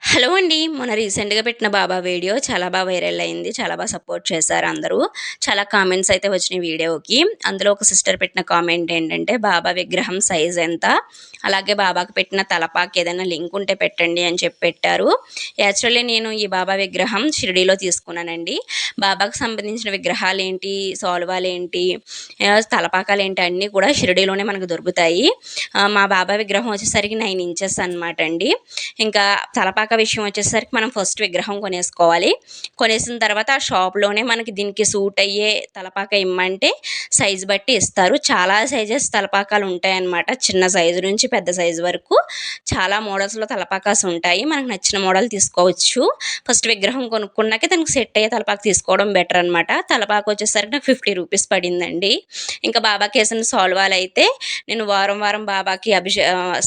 Hello అండి. మొన్న రీసెంట్‌గా పెట్టిన బాబా వీడియో చాలా వైరల్ అయింది. చాలా సపోర్ట్ చేశారు అందరూ. చాలా కామెంట్స్ అయితే వచ్చినాయి వీడియోకి. అందులో ఒక సిస్టర్ పెట్టిన కామెంట్ ఏంటంటే, "బాబా విగ్రహం సైజ్ ఎంత? అలాగే బాబాకి పెట్టిన తలపాకి ఏదైనా లింక్ ఉంటే పెట్టండి" అని చెప్పి పెట్టారు. యాక్చువల్లీ నేను ఈ బాబా విగ్రహం షిరిడీలో తీసుకున్నానండి. బాబాకి సంబంధించిన విగ్రహాలేంటి, శాలువాలేంటి, తలపాకాలేంటి అన్నీ కూడా షిరిడీలోనే మనకు దొరుకుతాయి. మా బాబా విగ్రహం వచ్చేసరికి 9 ఇంచెస్ అనమాట అండి. ఇంకా తలపాక విషయం వచ్చేసరికి మనం ఫస్ట్ విగ్రహం కొనేసుకోవాలి. కొనేసిన తర్వాత ఆ షాప్‌లోనే మనకి దీనికి సూట్ అయ్యే తలపాక ఇమ్మంటే సైజ్ బట్టి ఇస్తారు. చాలా సైజెస్ తలపాకాలు ఉంటాయన్నమాట. చిన్న సైజు నుంచి పెద్ద సైజు వరకు చాలా మోడల్స్‌లో తలపాకాస్ ఉంటాయి. మనకు నచ్చిన మోడల్ తీసుకోవచ్చు. ఫస్ట్ విగ్రహం కొనుక్కున్నాక దానికి సెట్ అయ్యే తలపాక తీసుకోవడం బెటర్ అనమాట. తలపాక వచ్చేసరికి నాకు 50 రూపీస్ పడిందండి. ఇంకా బాబాకేసిన శాలువాలైతే నేను వారం వారం బాబాకి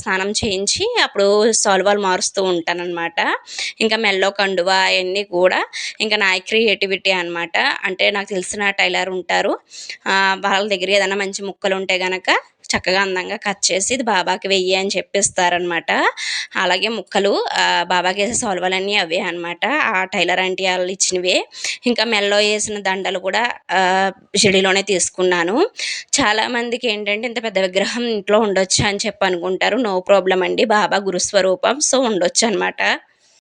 స్నానం చేయించి అప్పుడు శాలువాలు మారుస్తూ ఉంటాననమాట. ఇంకా మెడలో కండువా అయన్నీ కూడా ఇంకా నా క్రియేటివిటీ అనమాట. అంటే నాకు తెలిసిన టైలర్ ఉంటారు. వాళ్ళ దగ్గర ఏదైనా మంచి ముక్కలుంటే గనక చక్కగా అందంగా కట్ చేసి ఇది బాబాకి వెయ్యి అని చెప్పి ఇస్తారనమాట. అలాగే ముక్కలు బాబాకేసే శాలువాలన్నీ అవే అనమాట. ఆ టైలర్ ఆంటీ ఆళ్ళు ఇచ్చినవే. ఇంకా మెడలో ఏసిన దండలు కూడా షిరిడీలోనే తీసుకున్నాను. చాలామందికి ఏంటంటే ఇంత పెద్ద విగ్రహం ఇంట్లో ఉండొచ్చా అని చెప్పి అనుకుంటారు. నో ప్రాబ్లమ్ అండి. బాబా గురుస్వరూపం. సో ఉండొచ్చనమాట.